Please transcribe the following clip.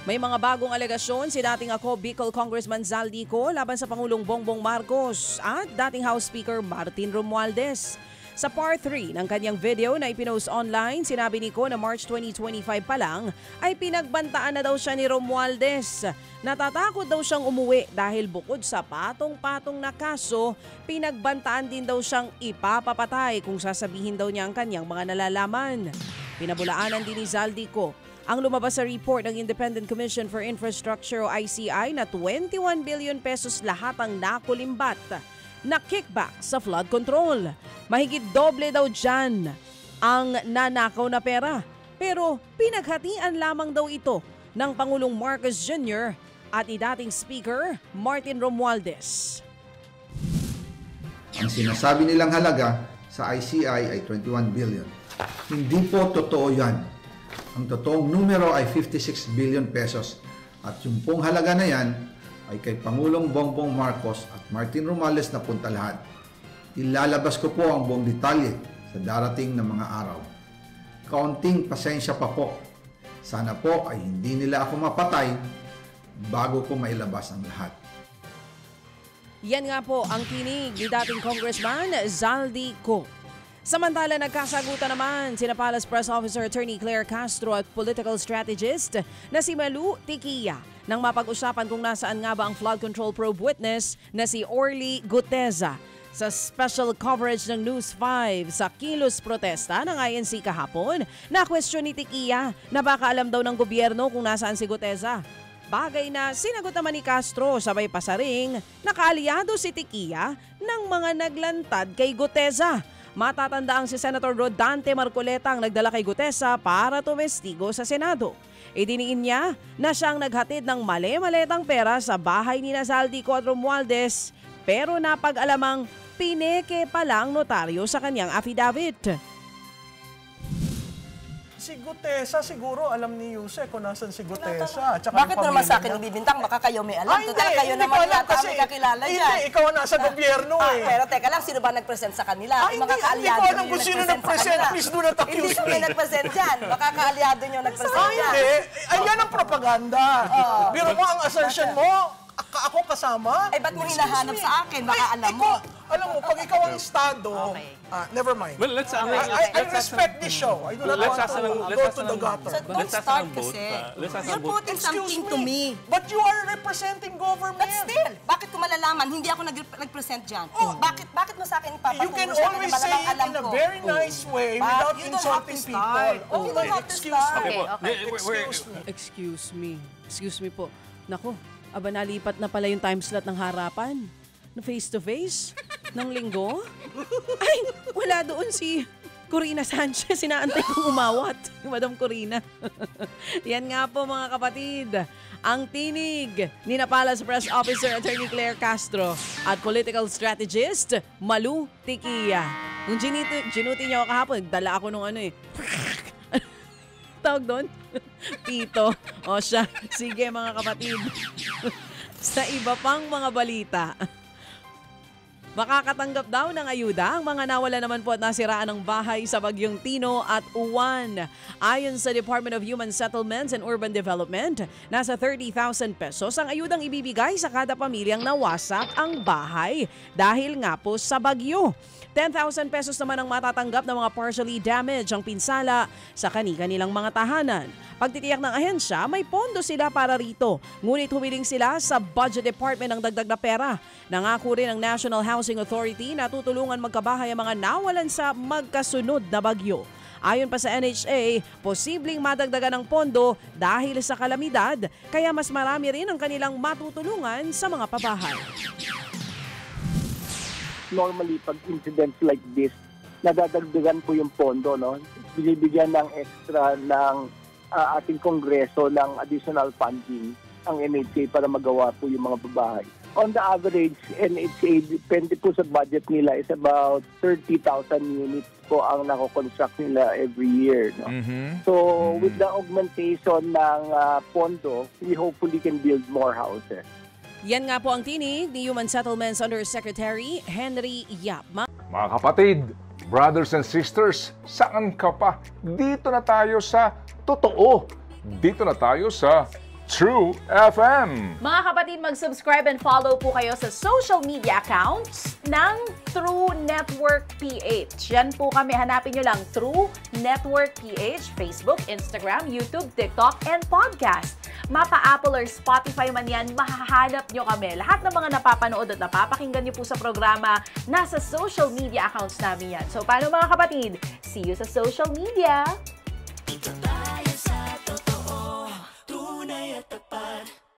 May mga bagong alegasyon si dating Bicol Congressman Zaldico laban sa Pangulong Bongbong Marcos at dating House Speaker Martin Romualdez. Sa part 3 ng kanyang video na ipinost online, sinabi ni Ko na March 2025 pa lang ay pinagbantaan na daw siya ni Romualdez. Natatakot daw siyang umuwi dahil bukod sa patong-patong na kaso, pinagbantaan din daw siyang ipapapatay kung sasabihin daw niya ang kanyang mga nalalaman. Pinabulaanan din ni Zaldico ang lumabas sa report ng Independent Commission for Infrastructure o ICI na 21 billion pesos lahat ang nakulimbat na kickback sa flood control. Mahigit doble daw dyan ang nanakaw na pera. Pero pinaghatian lamang daw ito ng Pangulong Marcos Jr. at dating Speaker Martin Romualdez. Ang sinasabi nilang halaga sa ICI ay 21 billion. Hindi po totoo yan. Ang totoong numero ay 56 billion pesos at yung pong halaga na yan ay kay Pangulong Bongbong Marcos at Martin Romualdez na punta lahat. Ilalabas ko po ang buong detalye sa darating na mga araw. Kaunting pasensya pa po. Sana po ay hindi nila ako mapatay bago ko mailabas ang lahat. Yan nga po ang tinig ni dating Congressman Zaldico. Samantala, nagkasagutan naman sina Palace Press Officer Attorney Claire Castro at political strategist na si Malu Tiquia nang mapag-usapan kung nasaan nga ba ang flood control probe witness na si Orly Guteza sa special coverage ng News 5 sa kilos protesta ng INC kahapon. Na-question ni Tiquia na baka alam daw ng gobyerno kung nasaan si Guteza. Bagay na sinagot naman ni Castro, sabay pasaring nakaalyado si Tiquia ng mga naglantad kay Guteza. Matatanda ang si Senator Rodante Marcoleta ang nagdala kay Guteza para tumestigo sa Senado. Idiniin niya na siyang naghatid ng mali-maletang pera sa bahay ni Zaldico at Romualdez pero napag-alamang pineke pa lang notaryo sa kanyang affidavit. Si Guteza siguro alam ni Yuse kung nasan si Guteza. Bakit naman sa akin ibibintang? Baka kayo may alam. Total kayo naman yata may kakilala yan. Hindi, ikaw nasa gobyerno eh. Pero teka lang, sino ba nag-present sa kanila? Mga kaalyado hindi ko alam kung sino nag-present. Please do not accuse me. Hindi kami nag-present dyan. Baka kaalyado nyo nag-present yan. Hindi. Ayan ang propaganda. Biro mo ang assertion mo. Ako kasama? Eh, ba't mo hinahanap sa akin? Baka alam mo. Alam mo, pag ikaw ang estado, never mind. Well, let's I respect this show. I do not want to go to the gutter. So don't start kasi. You're putting something to me. But you are representing government. But still, bakit ko malalaman? Hindi ako nag-present dyan. Bakit mo sa akin ipapaturo? You can always say it in a very nice way without insulting people. You don't have to start. Excuse me po. Naku, aba nalipat na pala yung time slot ng harapan. Na face-to-face? Ng linggo? Ay, wala doon si Corina Sanchez. Sinaantay kong umawat. Madam Corina. Yan nga po mga kapatid. Ang tinig ni Palace Press Officer Attorney Claire Castro at political strategist Malu Tiquia. Kung ginuti niyo ako kahapon, dala ako nung tawag doon? Tito. O siya. Sige mga kapatid. Sa iba pang mga balita, makakatanggap daw ng ayuda ang mga nawala naman po at nasiraan ng bahay sa bagyong Tino at Uwan. Ayon sa Department of Human Settlements and Urban Development, nasa 30,000 pesos ang ayudang ibibigay sa kada pamilyang nawasak ang bahay dahil nga po sa bagyo. 10,000 pesos naman ang matatanggap ng mga partially damaged ang pinsala sa kani-kanilang mga tahanan. Pagtitiyak ng ahensya, may pondo sila para rito. Ngunit humiling sila sa Budget Department ng dagdag na pera. Nangako rin ang National Housing Authority na tutulungan magkabahay ang mga nawalan sa magkasunod na bagyo. Ayon pa sa NHA, posibleng madagdagan ng pondo dahil sa kalamidad, kaya mas marami rin ang kanilang matutulungan sa mga pabahay. Normally, pag incidents like this, nadadagdagan po yung pondo, no? Binibigyan ng extra ng ating kongreso ng additional funding ang NHA para magawa po yung mga babahay. On the average, NHA, depende po sa budget nila, is about 30,000 units po ang nako-construct nila every year. No? So, with the augmentation ng pondo, we hopefully can build more houses. Yan nga po ang tinig ni Human Settlements Undersecretary Henry Yap. Mga kapatid, brothers and sisters, saan ka pa? Dito na tayo sa totoo. Dito na tayo sa True FM. Mga kapatid, mag-subscribe and follow po kayo sa social media accounts ng True Network PH. Yan po kami. Hanapin nyo lang True Network PH, Facebook, Instagram, YouTube, TikTok, and podcast. Mapa Apple or Spotify man yan, mahahanap nyo kami. Lahat ng mga napapanood at napapakinggan nyo po sa programa, nasa social media accounts namin yan. So, paano mga kapatid? See you sa social media! Dito tayo sa totoo, tunay at tapat.